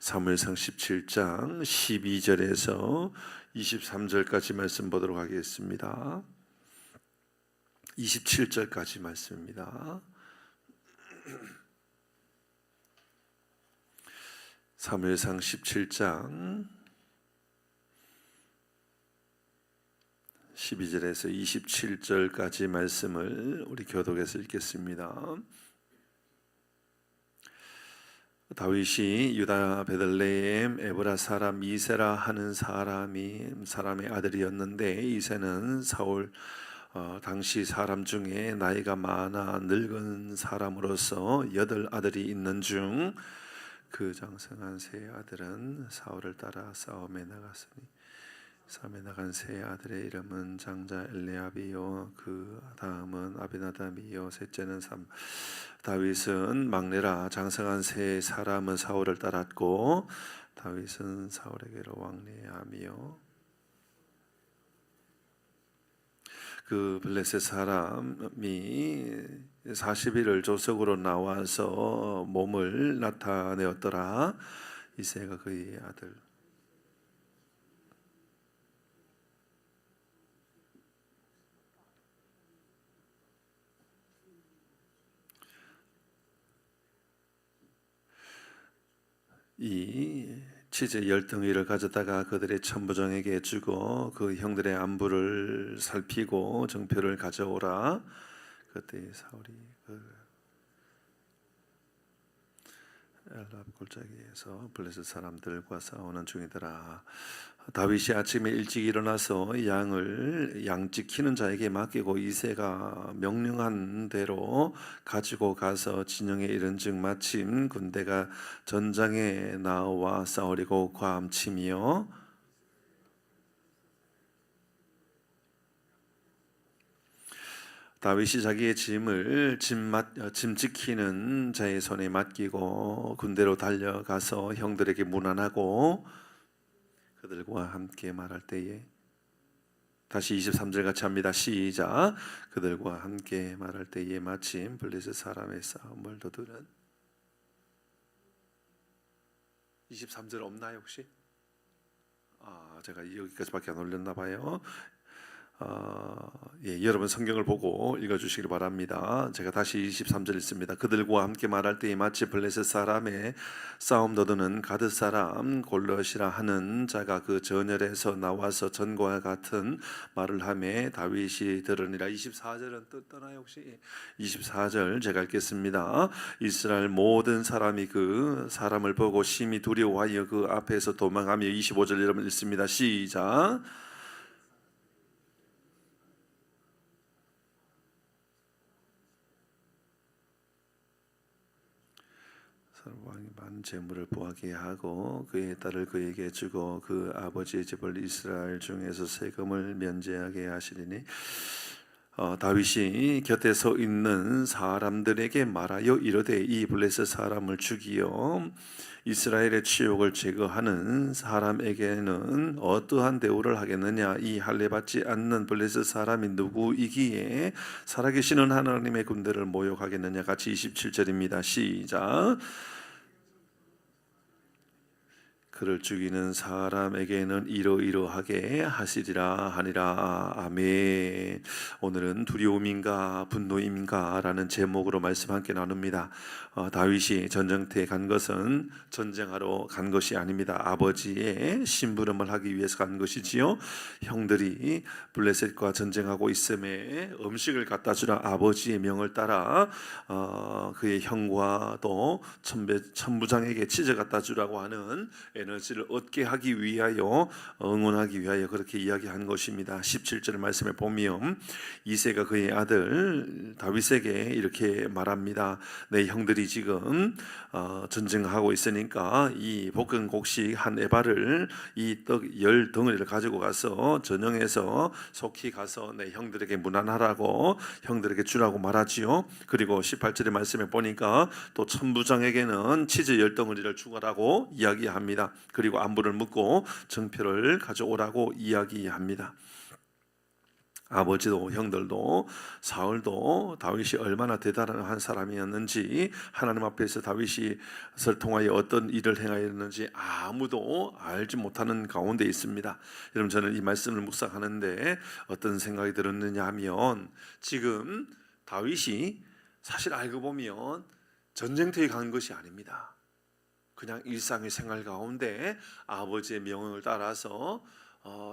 사무엘상 17장 12절에서 23절까지 말씀 보도록 하겠습니다. 27절까지 말씀입니다. 사무엘상 17장 12절에서 27절까지 말씀을 우리 교독에서 읽겠습니다. 다윗이 유다 베들레헴 에브라 사람 이세라 하는 사람의 아들이었는데, 이세는 사울 당시 사람 중에 나이가 많아 늙은 사람으로서 8 아들이 있는 중 그 장성한 세 아들은 사울을 따라 싸움에 나간 세 아들의 이름은 장자 엘리압이요, 그 다음은 아비나답이요, 셋째는 다윗은 막내라. 장성한 세 사람은 사울을 따랐고, 다윗은 사울에게로 왕래함이요, 그 블레셋 사람이 40일을 조석으로 나와서 몸을 나타내었더라. 이새가 그의 아들 이 치즈 10덩이를 가져다가 그들의 천부장에게 주고 그 형들의 안부를 살피고 정표를 가져오라. 그때 사울이 엘랍 골짜기에서 블레셋 사람들과 싸우는 중이더라. 다윗이 아침에 일찍 일어나서 양 지키는 자에게 맡기고 이새가 명령한 대로 가지고 가서 진영에 이른즉 마침 군대가 전장에 나와 싸우려고 과함치며, 다윗이 자기의 짐 지키는 자의 손에 맡기고 군대로 달려가서 형들에게 문안하고 그들과 함께 말할 때에, 다시 23절 같이 합니다. 시작. 그들과 함께 말할 때에 마침 블레셋 사람의 싸움을 도두는 23절 없나요 혹시? 제가 여기까지밖에 안 올렸나 봐요. 여러분 성경을 보고 읽어주시기 바랍니다. 제가 다시 23절 읽습니다. 그들과 함께 말할 때에 마치 블레셋 사람의 싸움 도두는 가드 사람 골럿이라 하는 자가 그 전열에서 나와서 전과 같은 말을 하매 다윗이 들으니라. 24절은 떠나요 혹시? 24절 제가 읽겠습니다. 이스라엘 모든 사람이 그 사람을 보고 심히 두려워하여 그 앞에서 도망하며, 25절 여러분 읽습니다. 시작. 왕이 많은 재물을 보하게 하고 그의 딸을 그에게 주고 그 아버지의 집을 이스라엘 중에서 세금을 면제하게 하시리니, 다윗이 곁에 서 있는 사람들에게 말하여 이르되 이 블레셋 사람을 죽이어 이스라엘의 치욕을 제거하는 사람에게는 어떠한 대우를 하겠느냐? 이 할례받지 않는 블레셋 사람이 누구이기에 살아계시는 하나님의 군대를 모욕하겠느냐? 같이 27절입니다. 시작. 그를 죽이는 사람에게는 이러이러하게 하시리라 하니라. 아멘. 오늘은 두려움인가 분노임인가 라는 제목으로 말씀 함께 나눕니다. 다윗이 전쟁터에 간 것은 전쟁하러 간 것이 아닙니다. 아버지의 심부름을 하기 위해서 간 것이지요. 형들이 블레셋과 전쟁하고 있음에 음식을 갖다 주라 아버지의 명을 따라 그의 형과 또 천부장에게 치즈 갖다 주라고 하는 에너지를 얻게 하기 위하여, 응원하기 위하여 그렇게 이야기한 것입니다. 17절 말씀에 보면 이새가 그의 아들 다윗에게 이렇게 말합니다. 내 형들이 지금 전쟁하고 있으니까 이 볶은 곡식 한 에바를, 이 떡 10덩어리를 가지고 가서 전영에서 속히 가서 내 형들에게 문안하라고, 형들에게 주라고 말하지요. 그리고 18절의 말씀에 보니까 또 천부장에게는 치즈 10덩어리를 주라고 이야기합니다. 그리고 안부를 묻고 정표를 가져오라고 이야기합니다. 아버지도 형들도 사울도 다윗이 얼마나 대단한 사람이었는지, 하나님 앞에서 다윗을 통하여 어떤 일을 행하였는지 아무도 알지 못하는 가운데 있습니다. 여러분, 저는 이 말씀을 묵상하는데 어떤 생각이 들었느냐 하면, 지금 다윗이 사실 알고 보면 전쟁터에 간 것이 아닙니다. 그냥 일상의 생활 가운데 아버지의 명령을 따라서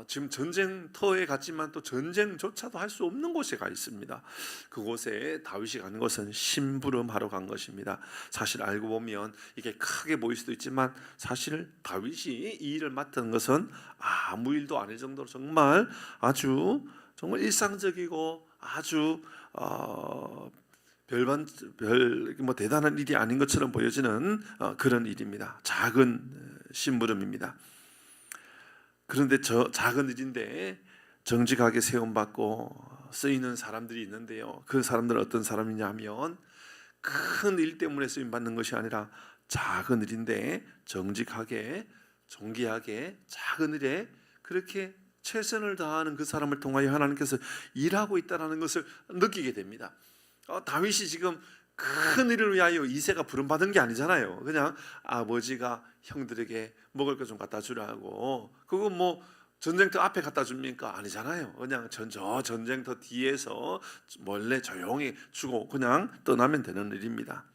지금 전쟁터에 갔지만 또 전쟁조차도 할 수 없는 곳에 가 있습니다. 그곳에 다윗이 간 것은 심부름하러 간 것입니다. 사실 알고 보면 이게 크게 보일 수도 있지만, 사실 다윗이 이 일을 맡은 것은 아무 일도 아닐 정도로 정말 일상적이고 아주 뭐 대단한 일이 아닌 것처럼 보여지는 그런 일입니다. 작은 심부름입니다. 그런데 저 작은 일인데 정직하게 세움받고 쓰이는 사람들이 있는데요, 그 사람들은 어떤 사람이냐 하면, 큰 일 때문에 쓰임받는 것이 아니라 작은 일인데 정직하게 존귀하게 작은 일에 그렇게 최선을 다하는 그 사람을 통하여 하나님께서 일하고 있다는 것을 느끼게 됩니다. 다윗이 지금 큰 일을 위하여 이새가 부름받은 게 아니잖아요. 그냥 아버지가 형들에게 먹을 것 좀 갖다 주라고, 그거 뭐 전쟁터 앞에 갖다 줍니까? 아니잖아요. 그냥 저 전쟁터 뒤에서 몰래 조용히 주고 그냥 떠나면 되는 일입니다.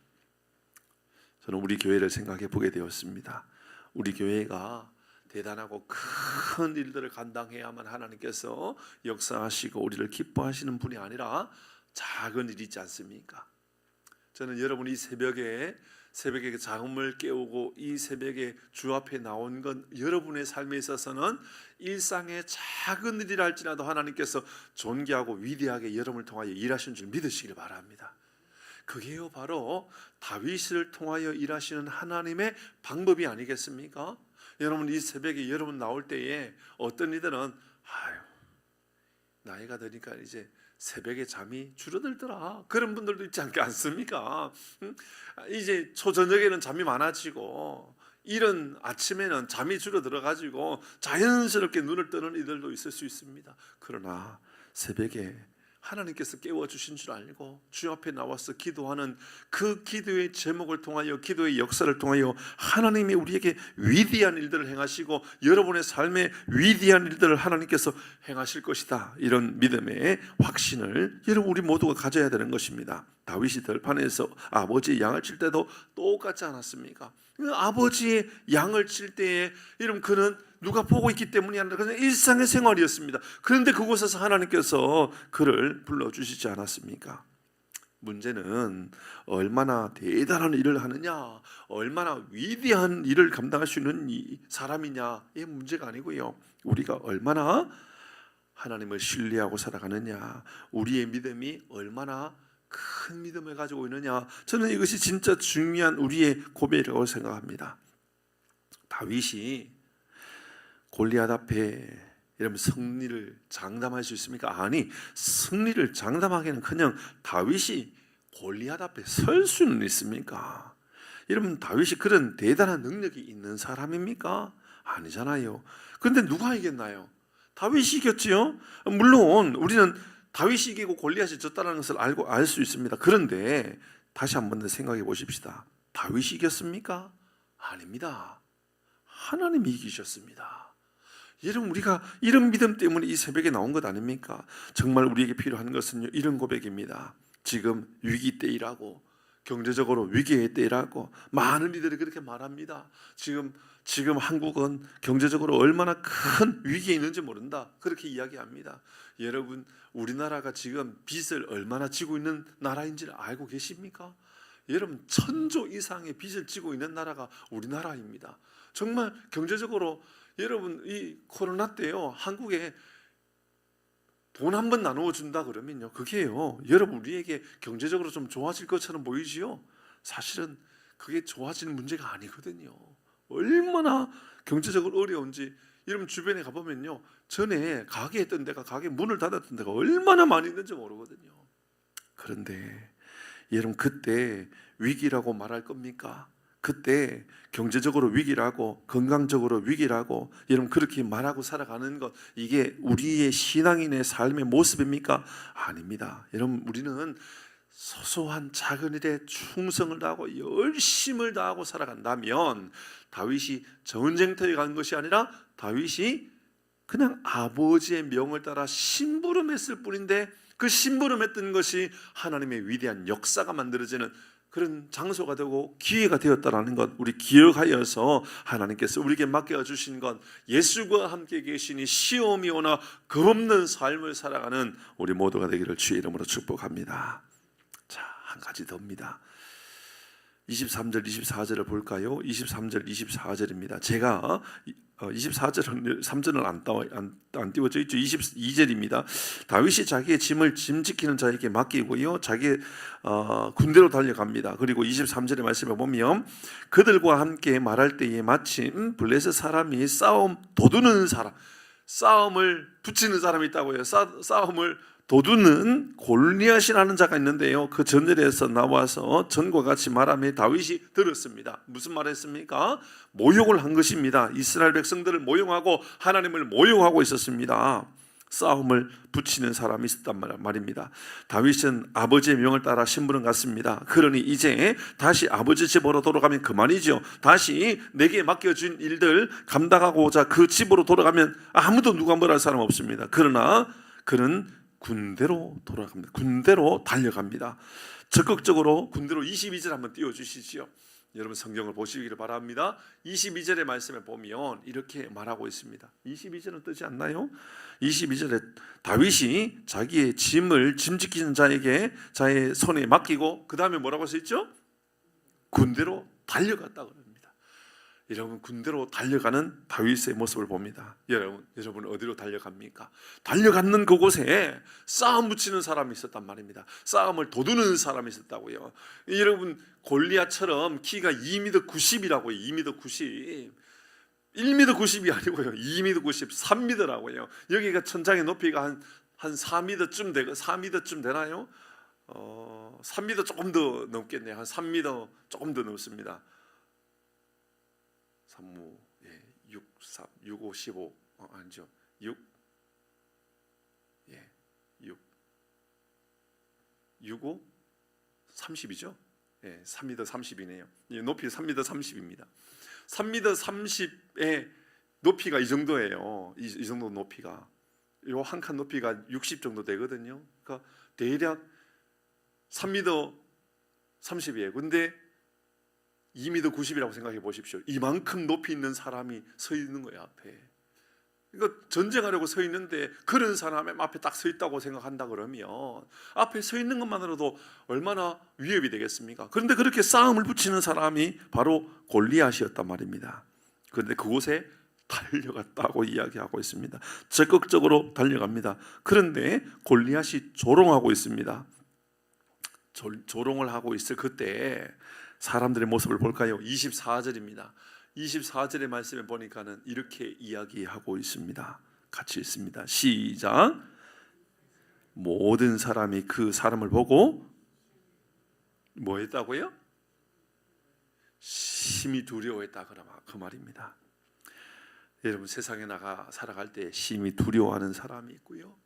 저는 우리 교회를 생각해 보게 되었습니다. 우리 교회가 대단하고 큰 일들을 감당해야만 하나님께서 역사하시고 우리를 기뻐하시는 분이 아니라 작은 일이 있지 않습니까? 저는 여러분이 이 새벽에 장음을 깨우고 이 새벽에 주 앞에 나온 건, 여러분의 삶에 있어서는 일상의 작은 일이라 할지라도 하나님께서 존귀하고 위대하게 여러분을 통하여 일하시는 줄 믿으시길 바랍니다. 그게요 바로 다윗을 통하여 일하시는 하나님의 방법이 아니겠습니까? 여러분, 이 새벽에 여러분 나올 때에 어떤 이들은 나이가 드니까 이제 새벽에 잠이 줄어들더라, 그런 분들도 있지 않습니까? 이제 초저녁에는 잠이 많아지고 이른 아침에는 잠이 줄어들어 가지고 자연스럽게 눈을 뜨는 이들도 있을 수 있습니다. 그러나 새벽에 하나님께서 깨워주신 줄 알고 주 앞에 나와서 기도하는 그 기도의 제목을 통하여, 기도의 역사를 통하여 하나님이 우리에게 위대한 일들을 행하시고 여러분의 삶에 위대한 일들을 하나님께서 행하실 것이다, 이런 믿음의 확신을 여러분 우리 모두가 가져야 되는 것입니다. 다윗이 들판에서 아버지의 양을 칠 때도 똑같지 않았습니까? 아버지의 양을 칠 때에 여러분 그는 누가 보고 있기 때문이 아니라 그냥 일상의 생활이었습니다. 그런데 그곳에서 하나님께서 그를 불러주시지 않았습니까? 문제는 얼마나 대단한 일을 하느냐, 얼마나 위대한 일을 감당할 수 있는 사람이냐의 문제가 아니고요, 우리가 얼마나 하나님을 신뢰하고 살아가느냐, 우리의 믿음이 얼마나 큰 믿음을 가지고 있느냐, 저는 이것이 진짜 중요한 우리의 고백이라고 생각합니다. 다윗이 골리앗 앞에 이러면 승리를 장담할 수 있습니까? 아니, 승리를 장담하기는커녕 다윗이 골리앗 앞에 설 수는 있습니까? 여러분, 다윗이 그런 대단한 능력이 있는 사람입니까? 아니잖아요. 그런데 누가 이겼나요? 다윗이 이겼지요. 물론 우리는 다윗이 이기고 골리앗이 졌다는 것을 알 수 있습니다. 그런데 다시 한번 더 생각해 보십시다. 다윗이 이겼습니까? 아닙니다. 하나님이 이기셨습니다. 여러분, 우리가 이런 믿음 때문에 이 새벽에 나온 것 아닙니까? 정말 우리에게 필요한 것은요, 이런 고백입니다. 지금 위기 때이라고, 경제적으로 위기의 때이라고 많은 이들이 그렇게 말합니다. 지금 한국은 경제적으로 얼마나 큰 위기에 있는지 모른다, 그렇게 이야기합니다. 여러분, 우리나라가 지금 빚을 얼마나 지고 있는 나라인지를 알고 계십니까? 여러분, 1,000조 이상의 빚을 지고 있는 나라가 우리나라입니다. 정말 경제적으로 여러분, 이 코로나 때요, 한국에 돈 한 번 나누어 준다 그러면요, 그게요, 여러분 우리에게 경제적으로 좀 좋아질 것처럼 보이지요? 사실은 그게 좋아지는 문제가 아니거든요. 얼마나 경제적으로 어려운지 여러분 주변에 가보면요, 전에 가게 했던 데가, 가게 문을 닫았던 데가 얼마나 많이 있는지 모르거든요. 그런데 여러분, 그때 위기라고 말할 겁니까? 그때 경제적으로 위기라고 건강적으로 위기라고 여러분 그렇게 말하고 살아가는 것, 이게 우리의 신앙인의 삶의 모습입니까? 아닙니다. 여러분, 우리는 소소한 작은 일에 충성을 다하고 열심을 다하고 살아간다면, 다윗이 전쟁터에 간 것이 아니라 다윗이 그냥 아버지의 명을 따라 심부름했을 뿐인데, 그 심부름했던 것이 하나님의 위대한 역사가 만들어지는 그런 장소가 되고 기회가 되었다라는 것, 우리 기억하여서 하나님께서 우리에게 맡겨주신 것, 예수와 함께 계시니 시험이 오나 겁없는 삶을 살아가는 우리 모두가 되기를 주의 이름으로 축복합니다. 자, 한 가지 더입니다. 23절 24절을 볼까요? 23절 24절입니다. 제가 24절은 3절은 안 띄워져 있죠. 22절입니다. 다윗이 자기의 짐을 짐지키는 자에게 맡기고요, 자기 군대로 달려갑니다. 그리고 23절의 말씀에 보면 그들과 함께 말할 때에 마침 블레셋 사람이 싸움 도두는 사람, 싸움을 붙이는 사람이 있다고요. 싸움을 도두는 골리앗이라는 자가 있는데요, 그 전열에서 나와서 전과 같이 말하며 다윗이 들었습니다. 무슨 말했습니까? 모욕을 한 것입니다. 이스라엘 백성들을 모욕하고 하나님을 모욕하고 있었습니다. 싸움을 붙이는 사람이 있었단 말입니다. 다윗은 아버지의 명을 따라 심부름 갔습니다. 그러니 이제 다시 아버지 집으로 돌아가면 그만이죠. 다시 내게 맡겨준 일들 감당하고자 그 집으로 돌아가면 아무도 누가 뭐라 할 사람 없습니다. 그러나 그는 군대로 돌아갑니다. 군대로 달려갑니다. 적극적으로 군대로. 22절 한번 띄워주시죠. 여러분 성경을 보시기를 바랍니다. 22절의 말씀에 보면 이렇게 말하고 있습니다. 22절은 뜨지 않나요? 22절에 다윗이 자기의 짐을 짐지키는 자에게 자의 손에 맡기고 그 다음에 뭐라고 써있죠? 군대로 달려갔다고 합니다. 여러분, 군대로 달려가는 다윗의 모습을 봅니다. 여러분 어디로 달려갑니까? 달려가는 그곳에 싸움 붙이는 사람이 있었단 말입니다. 싸움을 도두는 사람이 있었다고요. 여러분, 골리앗처럼 키가 2m 90이라고요. 2m 90. 1m 90이 아니고요. 2m 90, 3m라고요. 여기가 천장의 높이가 한 4m쯤 되고 4m쯤 되나요? 3m 조금 더 넘겠네요. 한 3m 조금 더 넘습니다. 3무 6, 3, 6, 5, 15 아니죠. 6 5 30이죠. 3m 30이네요. 높이 3m 30입니다. 3m 30의 높이가 이 정도예요. 이 정도 높이가. 요 한 칸 높이가 60 정도 되거든요. 그러니까 대략 3m 30이에요. 근데 2m 90이라고 생각해 보십시오. 이만큼 높이 있는 사람이 서 있는 거예요, 앞에. 그러니까 전쟁하려고 서 있는데 그런 사람이 앞에 딱 서 있다고 생각한다 그러면 앞에 서 있는 것만으로도 얼마나 위협이 되겠습니까? 그런데 그렇게 싸움을 붙이는 사람이 바로 골리앗이었단 말입니다. 그런데 그곳에 달려갔다고 이야기하고 있습니다. 적극적으로 달려갑니다. 그런데 골리앗이 조롱하고 있습니다. 조롱을 하고 있을 그때 사람들의 모습을 볼까요? 24절입니다. 24절의 말씀에 보니까는 이렇게 이야기하고 있습니다. 같이 있습니다. 시작. 모든 사람이 그 사람을 보고 뭐 했다고요? 심히 두려워했다 그 말입니다. 여러분, 세상에 나가 살아갈 때 심히 두려워하는 사람이 있고요,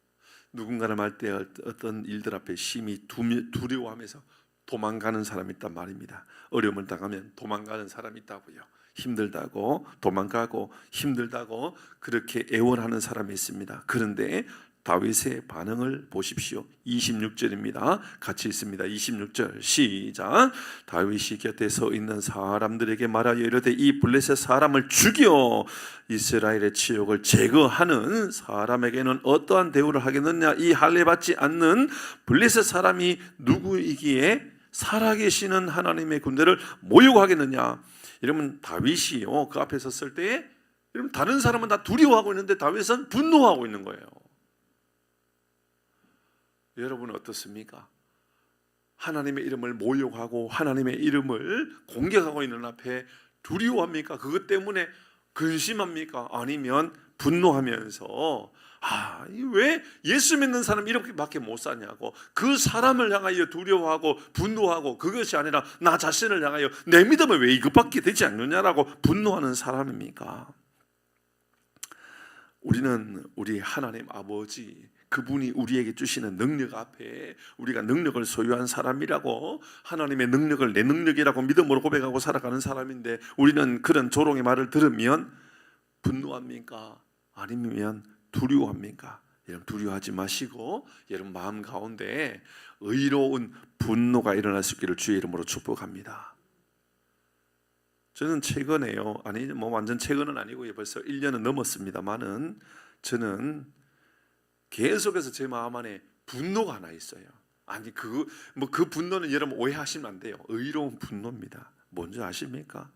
누군가를 말 때 어떤 일들 앞에 심히 두려워하면서 도망가는 사람이 있단 말입니다. 어려움을 당하면 도망가는 사람이 있다고요. 힘들다고 도망가고 힘들다고 그렇게 애원하는 사람이 있습니다. 그런데 다윗의 반응을 보십시오. 26절입니다. 같이 있습니다. 26절 시작. 다윗이 곁에 서 있는 사람들에게 말하여 이르되 이 블레셋 사람을 죽여 이스라엘의 치욕을 제거하는 사람에게는 어떠한 대우를 하겠느냐? 이 할례 받지 않는 블레셋 사람이 누구이기에 살아계시는 하나님의 군대를 모욕하겠느냐? 여러분, 다윗이요 그 앞에 섰을 때 여러분, 다른 사람은 다 두려워하고 있는데 다윗은 분노하고 있는 거예요. 여러분은 어떻습니까? 하나님의 이름을 모욕하고 하나님의 이름을 공격하고 있는 앞에 두려워합니까? 그것 때문에 근심합니까? 아니면 분노하면서 왜 예수 믿는 사람이 이렇게밖에 못 사냐고, 그 사람을 향하여 두려워하고 분노하고 그것이 아니라 나 자신을 향하여 내 믿음은 왜 이것밖에 되지 않느냐라고 분노하는 사람입니까? 우리는 우리 하나님 아버지, 그분이 우리에게 주시는 능력 앞에 우리가 능력을 소유한 사람이라고, 하나님의 능력을 내 능력이라고 믿음으로 고백하고 살아가는 사람인데, 우리는 그런 조롱의 말을 들으면 분노합니까? 아니면 두려워합니까? 여러분, 두려워하지 마시고 여러분 마음 가운데 의로운 분노가 일어날 수 있기를 주의 이름으로 축복합니다. 저는 최근에요, 완전 최근은 아니고요, 벌써 1년은 넘었습니다만은, 저는 계속해서 제 마음 안에 분노가 하나 있어요. 그 분노는 여러분 오해하시면 안 돼요. 의로운 분노입니다. 뭔지 아십니까?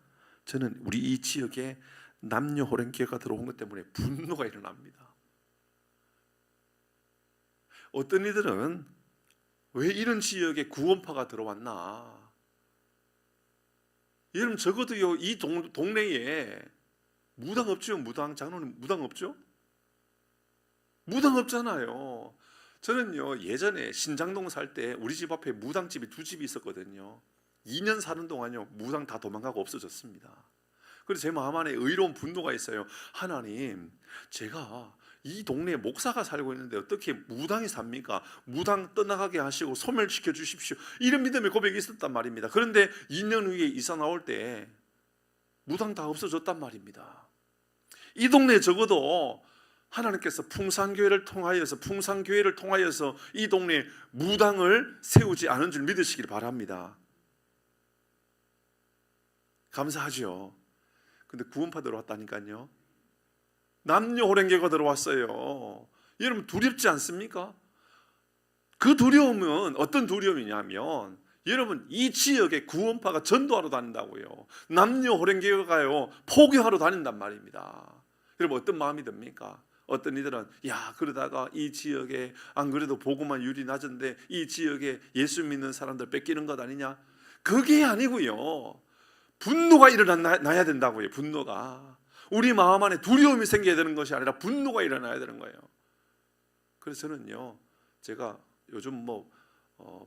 저는 우리 이 지역에 남녀 호랭개가 들어온 것 때문에 분노가 일어납니다. 어떤 이들은 왜 이런 지역에 구원파가 들어왔나? 여러분, 적어도요, 이 동네에 무당 없죠? 장로님 무당 없죠? 무당 없잖아요. 저는요, 예전에 신장동 살 때 우리 집 앞에 무당집이 2집이 있었거든요. 2년 사는 동안요, 무당 다 도망가고 없어졌습니다. 그래서 제 마음 안에 의로운 분노가 있어요. 하나님, 제가 이 동네에 목사가 살고 있는데 어떻게 무당이 삽니까? 무당 떠나가게 하시고 소멸시켜 주십시오. 이런 믿음의 고백이 있었단 말입니다. 그런데 2년 후에 이사 나올 때 무당 다 없어졌단 말입니다. 이 동네에 적어도 하나님께서 풍산교회를 통하여서 이 동네에 무당을 세우지 않은 줄 믿으시길 바랍니다. 감사하죠. 근데 구원파 들어왔다니까요. 남녀 호랭개가 들어왔어요. 여러분, 두렵지 않습니까? 그 두려움은 어떤 두려움이냐면, 여러분, 이 지역에 구원파가 전도하러 다닌다고요. 남녀 호랭개가요, 포교하러 다닌단 말입니다. 여러분, 어떤 마음이 듭니까? 어떤 이들은 그러다가 이 지역에 안 그래도 복음만 율이 낮은데 이 지역에 예수 믿는 사람들 뺏기는 것 아니냐? 그게 아니고요, 분노가 일어나야 된다고요. 분노가 우리 마음 안에 두려움이 생겨야 되는 것이 아니라 분노가 일어나야 되는 거예요. 그래서 저는요, 제가 요즘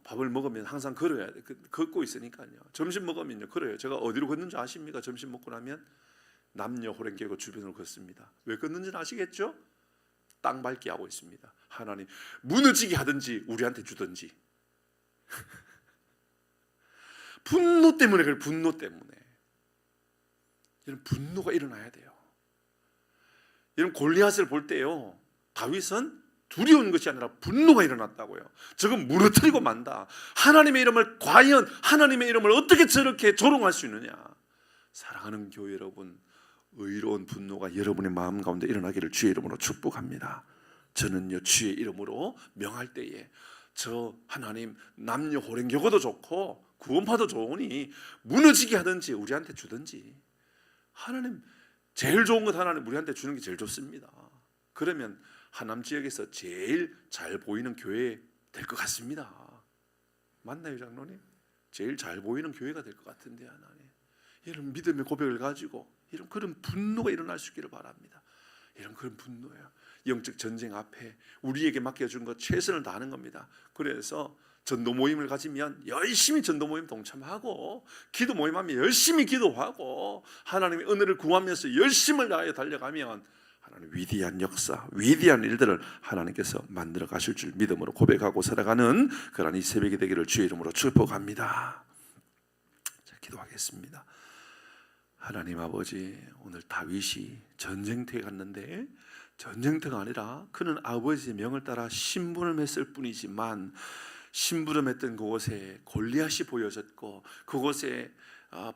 밥을 먹으면 항상 걸어야 돼. 걷고 있으니까요. 점심 먹으면요, 걸어요. 제가 어디로 걷는지 아십니까? 점심 먹고 나면 남녀 호랭개고 주변으로 걷습니다. 왜 걷는지는 아시겠죠? 땅 밟기 하고 있습니다. 하나님, 무너지게 하든지 우리한테 주든지. 분노 때문에 그래요. 분노 때문에. 여러분, 분노가 일어나야 돼요. 여러분, 골리앗을 볼 때요, 다윗은 두려운 것이 아니라 분노가 일어났다고요. 저건 무너뜨리고 만다. 하나님의 이름을, 과연 하나님의 이름을 어떻게 저렇게 조롱할 수 있느냐? 사랑하는 교회 여러분, 의로운 분노가 여러분의 마음 가운데 일어나기를 주의 이름으로 축복합니다. 저는요, 주의 이름으로 명할 때에 저 하나님, 남녀 호랭교가도 좋고 구원파도 좋으니 무너지게 하든지 우리한테 주든지, 하나님 제일 좋은 것 하나님 우리한테 주는 게 제일 좋습니다. 그러면 하남 지역에서 제일 잘 보이는 교회 될 것 같습니다. 맞나요, 장로님? 제일 잘 보이는 교회가 될 것 같은데, 하나님, 이런 믿음의 고백을 가지고 이런 그런 분노가 일어날 수 있기를 바랍니다. 이런 그런 분노예요. 영적 전쟁 앞에 우리에게 맡겨준 것 최선을 다하는 겁니다. 그래서 전도 모임을 가지면 열심히 전도 모임 동참하고, 기도 모임하면 열심히 기도하고, 하나님의 은혜를 구하면서 열심을 다하여 달려가면 하나님 위대한 역사, 위대한 일들을 하나님께서 만들어 가실 줄 믿음으로 고백하고 살아가는 그런 이 새벽이 되기를 주의 이름으로 축복합니다. 자, 기도하겠습니다. 하나님 아버지, 오늘 다윗이 전쟁터에 갔는데 전쟁터가 아니라 그는 아버지의 명을 따라 심부름을 했을 뿐이지만, 심부름했던 그곳에 골리앗이 보여졌고 그곳에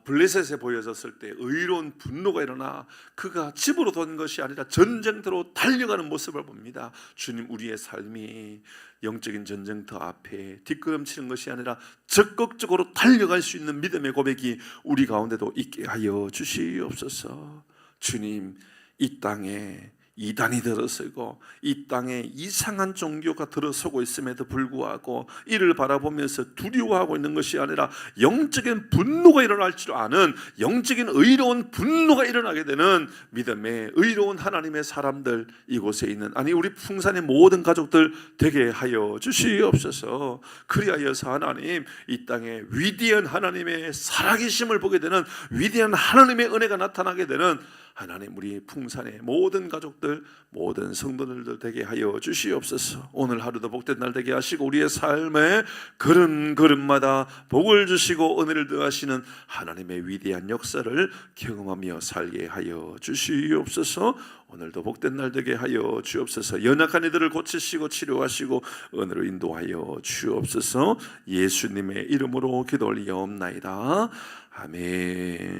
블레셋에 보여졌을 때 의로운 분노가 일어나 그가 집으로 돈 것이 아니라 전쟁터로 달려가는 모습을 봅니다. 주님, 우리의 삶이 영적인 전쟁터 앞에 뒷걸음치는 것이 아니라 적극적으로 달려갈 수 있는 믿음의 고백이 우리 가운데도 있게 하여 주시옵소서. 주님, 이 땅에 이단이 들어서고 이 땅에 이상한 종교가 들어서고 있음에도 불구하고 이를 바라보면서 두려워하고 있는 것이 아니라 영적인 분노가 일어날 줄 아는 영적인 의로운 분노가 일어나게 되는 믿음의 의로운 하나님의 사람들, 이곳에 있는 우리 풍산의 모든 가족들 되게 하여 주시옵소서. 그리하여서 하나님, 이 땅에 위대한 하나님의 살아계심을 보게 되는 위대한 하나님의 은혜가 나타나게 되는 하나님, 우리 풍산의 모든 가족들, 모든 성도들도 되게 하여 주시옵소서. 오늘 하루도 복된 날 되게 하시고 우리의 삶에 걸음걸음마다 복을 주시고 은혜를 더하시는 하나님의 위대한 역사를 경험하며 살게 하여 주시옵소서. 오늘도 복된 날 되게 하여 주옵소서. 연약한 이들을 고치시고 치료하시고 은혜로 인도하여 주옵소서. 예수님의 이름으로 기도 올리옵나이다. 아멘.